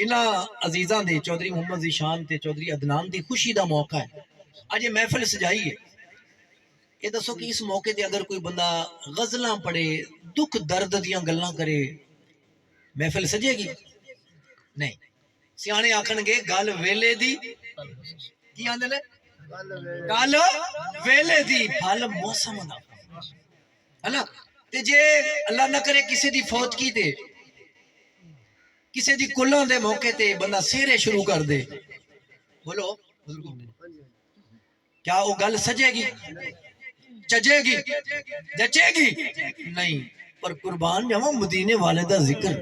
انہاں عزیزاں دے چودھری محمد ذیشان تے چودھری عدنان دی خوشی دا موقع ہے. اج یہ محفل سجائی ہے. یہ دسو کہ اس موقع تے اگر کوئی بندہ غزلاں پڑھے، دکھ درد دیاں گلاں کرے، محفل سجے گی؟ نہیں. سیانے آکھن گے گل ویلے دی کی آندے نے؟ گل ویلے دی پھل موسم دا ہے نا. تے جے اللہ نہ کرے کسی دی فوت کی تے کسی دی کلاں دے موقع تے بندہ سیرے شروع کر دے، بولو کیا وہ گل سجے گی؟ چجے گی؟ جچے گی؟ نہیں. پر قربان جاواں مدینے والے دا ذکر.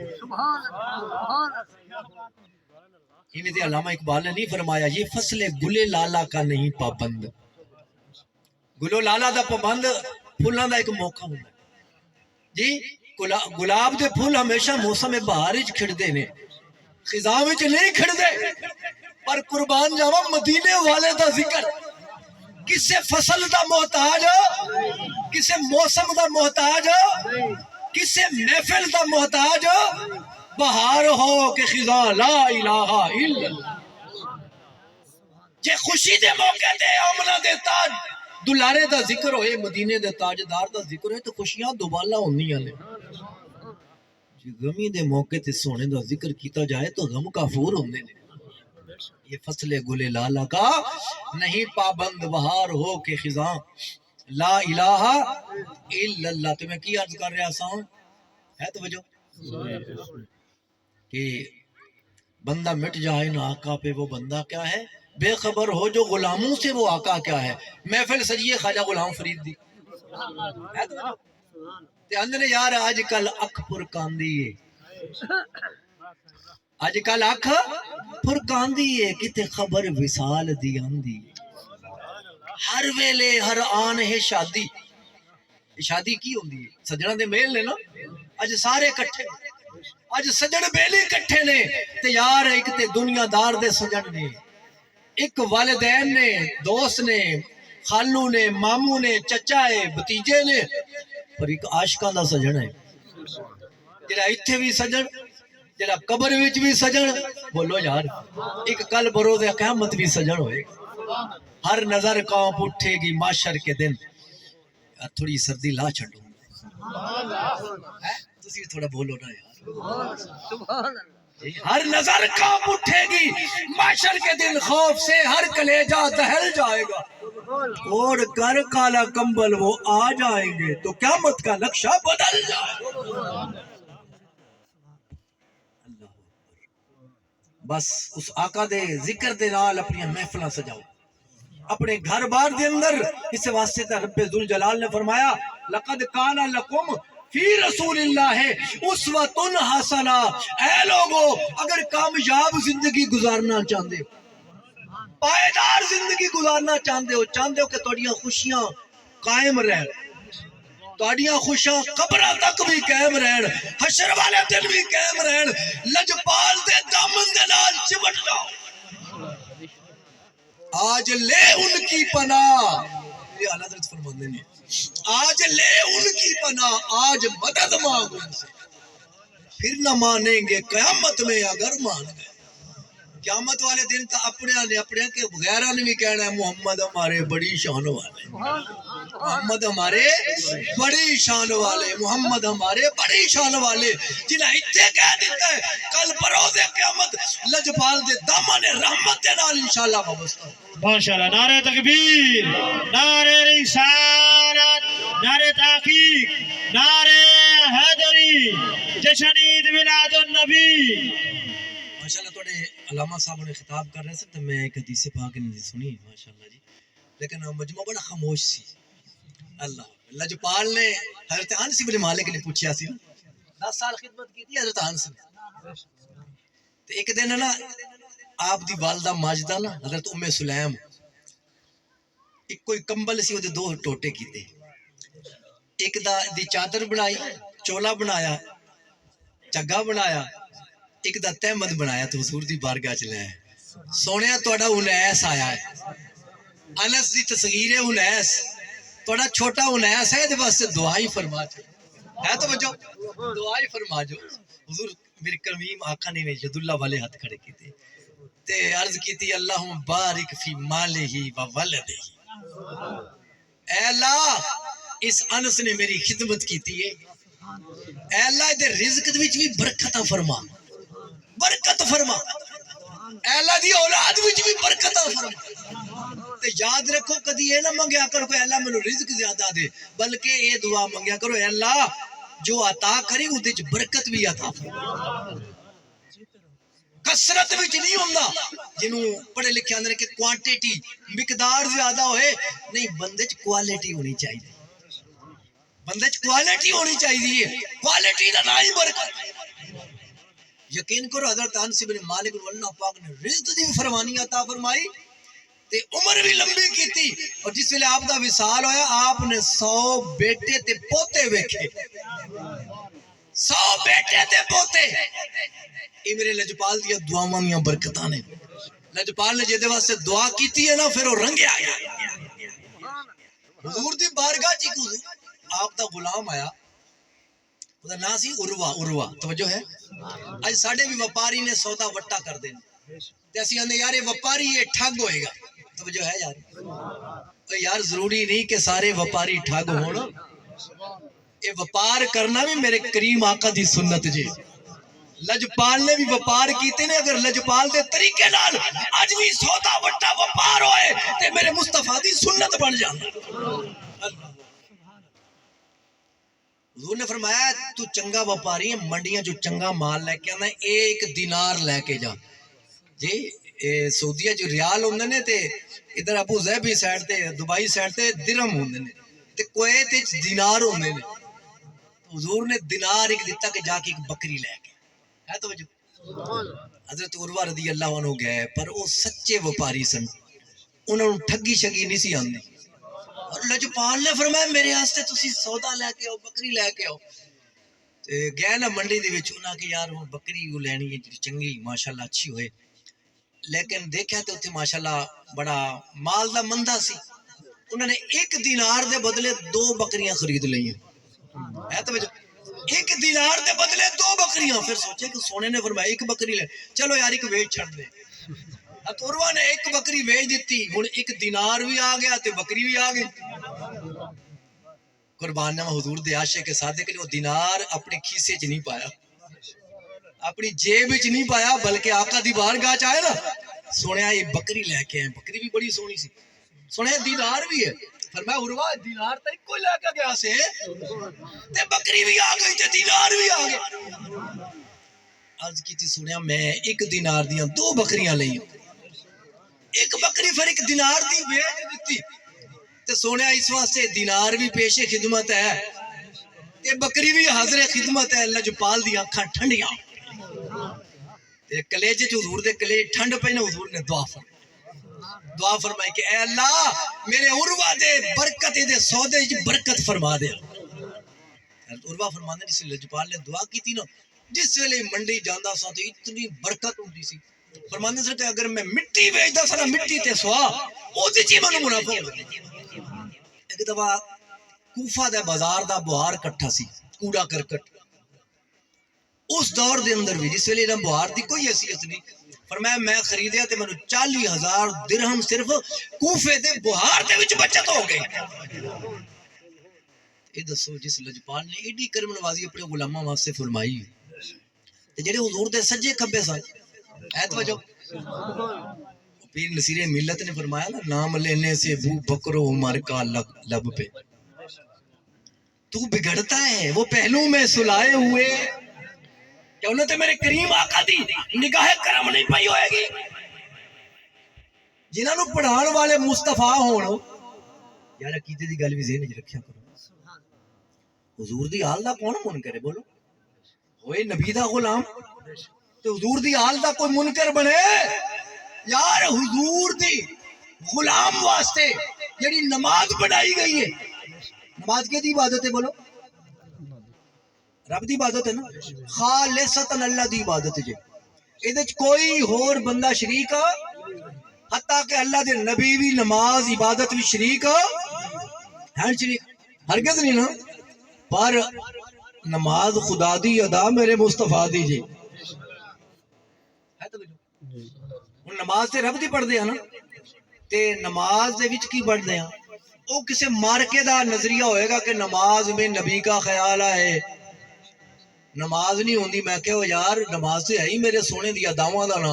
انہیں دے علامہ اقبال نے نہیں فرمایا یہ فصل گلے لالا کا نہیں پابند. گلو لالا دا پابند پھولاں دا ایک موقع ہوندا جی. گلاب دے پھول ہمیشہ موسم بہار وچ کھڑدے نے، خزاں وچ نہیں کھڑدے. پر قربان جاواں مدینے والے دا ذکر کسے فصل دا محتاج، کسے موسم دا محتاج، کسے محفل دا محتاج. بہار ہو کہ خزاں لا الہ الا اللہ. جے خوشی دے موقع تے امنا دے تاج دلارے دا ذکر ہوئے، مدینے دے تاجدار دا ذکر ہوئے تو خوشیاں دوبالا ہونیاں نے. جے غمی دے موقع تے سونے دا ذکر کیتا جائے تو غم کافور ہوندے نے. یہ فصل گل لالا کا نہیں پابند، بہار ہو کہ خزاں لا الہ الا اللہ. تو میں کی عرض کر رہا سا ہے توجہ کہ بندہ مٹ جائے نا آقا پہ وہ بندہ کیا ہے؟ بے خبر ہو جو غلاموں سے وہ آقا کیا ہے. محفل سجیے خواجہ غلام فرید دی ہے توجہ. تے اندنے یار آج کل اکھ پر کاندی ہے، آج کل اکھ پر کاندی ہے، کتے خبر وصال دی آندی ہے. ہر ویلے ہر آن ہے شادی. شادی کی ہوندی ہے؟ سجنہ دے میل نے نا. اج سارے کٹھے، اج سجن بیلی کٹھے نے. تے یار ایک تے دنیا دار دے سجن نے، ایک والدین نے، دوست نے، خالو نے، ماموں نے، چچا ہے، بتیجے نے. پر ایک عاشقاں دا سجن ہے جڑا ایتھے بھی سجن، جڑا قبر وچ بھی سجن. بولو یار ایک کل بروز قیامت بھی سجن ہوئے. ہر نظر کانپ اٹھے گی معاشر کے دن. تھوڑی سردی لا چھڈو، تسی تھوڑا بولو نا یار. ہر نظر کانپ اٹھے گی معاشر کے دن، خوف سے ہر کلیجہ دہل جائے گا. اور کر کالا کمبل وہ آ جائیں گے تو قیامت کا نقشہ بدل جائے گا. بس اس آقا دے ذکر دے نال اپنی محفلہ سجاؤ اپنے گھر بار دے اندر. اس واسطے تے رب ذوالجلال نے فرمایا لقد کان لکم فی رسول اللہ اسوۃ حسنہ. اے لوگو اگر کامیاب زندگی گزارنا چاہتے ہو، پائیدار زندگی گزارنا چاہتے ہو کہ تہاڈیاں خوشیاں قائم رہن، تہاڈیاں خوشیاں قبراں تک بھی قائم رہن، حشر والے دن بھی قائم رہن، لجپال دے دامن دے نال چمٹ جاؤ. آج لے ان کی پناہ، یہ اعلیٰ حضرت فرماندے نے، آج لے ان کی پناہ، آج مدد مانگ ان سے، پھر نہ مانیں گے قیامت میں اگر مان گئے. قیامت والے دن تو اپنے کے غیرہ نے بھی کہنا ہے محمد ہمارے بڑی شان والے، محمد ہمارے بڑی شان والے، محمد ہمارے بڑی شان والے. جنہیں اتنے کہہ دیتا ہے کل بروز قیامت لجپال دے دامن رحمت دے نال انشاءاللہ وابستہ. ماشاءاللہ. نعرہ تکبیر، نعرہ رسالت، نعرہ تحقیق، نعرہ حیدری، جشن عید میلاد النبی. ماشاءاللہ توڑے علامہ صاحب نے خطاب کر رہے تھے تو میں ایک حدیث پاک نے سنی ماشاءاللہ جی، لیکن مجمع بڑا خاموش سی. اللہ لجپال نے حضرت انس بن مالک نے پوچھا سی 10 سال خدمت کی تھی حضرت انس نے. تو ایک دن نا آپ دی والدہ ماجدہ نا حضرت ام سلیم ایک کوئی کمبل سی وہ دو ٹوٹے کیتے، ایک دی چادر بنائی، چولا بنایا، چگا بنایا، ایک دا تحمد بنایا تو حضور دی بارگاہ چ لے آئے. سونیا تہاڈا انیس آیا ہے، انس دی تصغیر ہے انیس، تہاڈا چھوٹا انیس ہے، دے واسطے دعا ہی فرما جو ہے تو بچو دعا ہی فرما جو. حضور میرے کریم آقا نے ید اللہ والے ہاتھ کھڑے کیتے تے عرض کیتی اللہم بارک فی مالہ و ولدہ، اے اللہ اس انس نے میری خدمت کیتی ہے، اے اللہ دے رزق وچ بھی برکت فرما، برکت فرما، اے اللہ دی اولاد وچ بھی برکت فرما۔ تے یاد رکھو کدی یہ نہ منگیا کرو کہ اللہ مینوں رزق زیادہ دے، بلکہ یہ دعا منگیا کرو اے اللہ جو عطا کری اودے وچ برکت بھی عطا فرما۔ کثرت وچ نہیں ہوندا، جنوں پڑھے لکھے آندے کہ کوانٹیٹی مقدار زیادہ ہوئے نہیں، بندے چ کوالٹی ہونی چاہیے، بندے چ کوالٹی ہونی چاہیے، کوالٹی دا نام ہی برکت۔ یقین کرو حضرت انس بن مالک رضی اللہ پاک نے رزق دی فرمانی عطا فرمائی تے عمر بھی لمبی کیتی، اور جس ویلے آپ دا وصال ہویا آپ نے 100 بیٹے تے پوتے ویکھے، 100 بیٹے تے پوتے۔ یہ میرے لجپال دیا دعاواں دیاں برکتاں نے، لجپال نے جدے واسطے دعا کیتی ہے نا پھر وہ رنگیا گیا۔ حضور دی بارگاہ چ حضور آپ دا غلام آیا، اس دا نام سی عروہ، توجہ ہے؟ اج ساڈے بھی وپاری نے سودا وٹا کر دین تے اسی آندے یار یہ وپاری یہ ٹھگ ہوئے گا، توجہ ہے یار؟ یار ضروری نہیں کہ سارے وپاری ٹھگ ہون، یہ وپار کرنا بھی میرے کریم آقا دی سنت جی۔ لجپال نے بھی وپار کیتے نے، اگر لجپال دے طریقے نال اج بھی سودا وٹا وپار ہوئے تے میرے مصطفیٰ دی سنت بن جاندا۔ حضور نے فرمایا تو چنگا وپاری ہے، منڈیاں جو چنگا مال لے کے آنا 1 دینار لے کے جا جی۔ سعودیہ جو ریال ہوندے نے تے ادھر ابو ظہبی سائڈ تے دبئی سائڈ تے درہم ہوندے نے تے کویت وچ دینار ہوندے نے۔ حضور نے دینار ایک دیتا کہ جا کے ایک بکری لے کے ہے، توجہ؟ حضرت عروہ رضی اللہ عنہ گئے پر وہ سچے وپاری سن، انہوں نے ٹھگی شگی نہیں سی آندی، اور لجپال نے فرمایا میرے واسطے تسی سودا لے کے آؤ، بکری لے کے آؤ۔ گئے نا منڈی دے وچ، انہاں کہ یار بکری کو لینی ہے جڑی چنگی ماشاءاللہ اچھی ہوئے، لیکن دیکھا تو اتنے ماشاءاللہ بڑا مال دا مندہ سی، انہوں نے 1 دینار دے بدلے 2 بکریاں خرید لئیں ہے، توجہ؟ 1 دینار دے بدلے 2 بکریاں۔ پھر سوچے کہ سونے نے فرمایا 1 بکری لے، چلو یار 1 ویچ چھڑ دے۔ عروہ نے 1 بکری ویچ دیتی، ہن 1 دینار بھی آ گیا تے بکری بھی آ گئی۔ قربان جاواں حضور دے عاشق صادق نے وہ دینار اپنے کھیسے چ نہیں پایا، اپنی جیب وچ نہیں پایا، بلکہ آقا دی بارگاہ چ آئے نا، سنیا یہ بکری لے کے آئے، بکری بھی بڑی سونی سی، سنیا دینار بھی ہے، فرمایا عروہ دینار تے کوئی لے کے گیا سے تے بکری بھی آ گئی تے دینار بھی آ گئے۔ عرض کی تھی سنیا میں 1 دینار دیاں 2 بکریاں لئیں، 1 بکری پھر 1 دینار دی ویچ دیتی تے سونے اس واسطے دینار بھی پیش خدمت ہے تے بکری بھی حاضر خدمت ہے۔ لجپال دی آنکھاں ٹھنڈیاں تے کلیجے جو حضور دے کلیجے ٹھنڈ پئی نا، حضور نے دعا فرمائی کہ اے اللہ میرے عروہ دے برکت دے سودے وچ برکت فرما دے۔ عروہ فرماندے جس لجپال نے دعا کی تھی نا، جس ویلے منڈی جاندا سا تے اتنی برکت ہوندی سی، فرماندے سے کہ اگر میں مٹی ویچدا سا نا، مٹی تے سوا اودے چ منوں منافع ہوندا۔ ایک دفعہ کوفہ دے بازار دا بہار کٹھا سی، کوڑا کرکٹ، اس دور دے اندر بھی جس ویلے بہار دی کوئی حیثیت نہیں، فرمایا میں خریدیا تے مینوں 40,000 درہم صرف کوفے دے بہار دے وچ بچت ہو گئی۔ یہ دسو جس لجپال نے ایڈی کرم نوازی اپنے غلاماں واسطے فرمائی تے جڑے حضور دے سجے کھبے سن، ہے توجہ؟ پیر نصیر ملت نے فرمایا نا، نام لینے سے بو بکرو عمر کا لب پہ تو بگڑتا ہے وہ پہلو میں سلائے ہوئے، کہ انہوں تے میرے کریم آقا دی نگاہ کرم نہیں پئی ہوئے گی۔ جنہاں نو پڑھان والے مصطفیٰ ہون، یار عقیدے دی گل بھی ذہن وچ رکھیا کرو، حضور دی آل دا کون منکر ہے؟ بولو، ہوئے نبی دا غلام تو حضور دی آل دا کوئی منکر بنے؟ یار حضور دی غلام واسطے جڑی نماز بنائی گئی ہے، نماز کی دی عبادت ہے؟ بولو، رب دی عبادت ہے نا، خالصتاً اللہ دی عبادت ہے، ایدے وچ کوئی ہور بندہ شریک حتیٰ کہ اللہ دے نبی بھی نماز عبادت بھی شریک ہے، شریک ہرگز نہیں نا، پر نماز خدا دی ادا میرے مصطفیٰ دی جی، ਹੁਣ ਨਮਾਜ਼ ਤੇ ਰੱਬ ਦੀ ਪੜ੍ਹਦੇ ਆ ਨਾ, ਤੇ ਨਮਾਜ਼ ਦੇ ਵਿੱਚ ਕੀ ਪੜ੍ਹਦੇ ਆ? ਉਹ ਕਿਸੇ ਮਾਰਕੇ ਦਾ ਨਜ਼ਰੀਆ ਹੋਏਗਾ ਕਿ ਨਮਾਜ਼ میں نبی کا خیال ہے, نماز نہیں ہوندی. میں کہو یار نماز تو ہے ہی میرے سونے دی اداواں دا نا.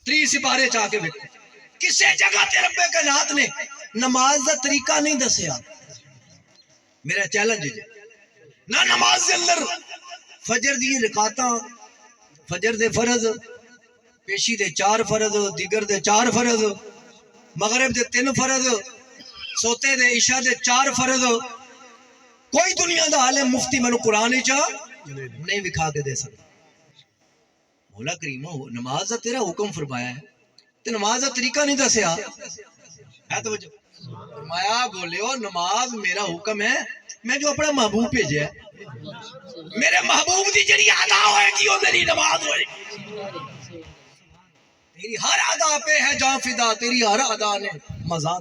3 سپارے چاہ کے بیٹھے کسے جگہ تے رب کائنات نے نماز دا طریقہ نہیں دسیا. میرا چیلنج ہے نہ نماز دے اندر فجر دی رکعتاں, فجر دے فرض, پیشی دے 4 فرض, دیگر دے 4 فرض, مغرب دے 3 فرض, سوتے دے عشاء دے 4 فرض. کوئی دنیا دا عالم مفتی میں قرآن چاہ نہیں دکھا کے دے سکتا. مولا کریم نماز دا تیرا حکم فرمایا ہے تو نماز دا طریقہ نہیں دسیا ہے. توجہ فرمایا بولے نماز میرا حکم ہے, میں جو اپنا محبوب بھیجا ہے, میرے محبوب دی جڑی ادا ہوئے گی وہ میری نماز ہوئے گی. تیری ہر ادا پہ ہے جان فدا, تیری ہر ادا نے مزہ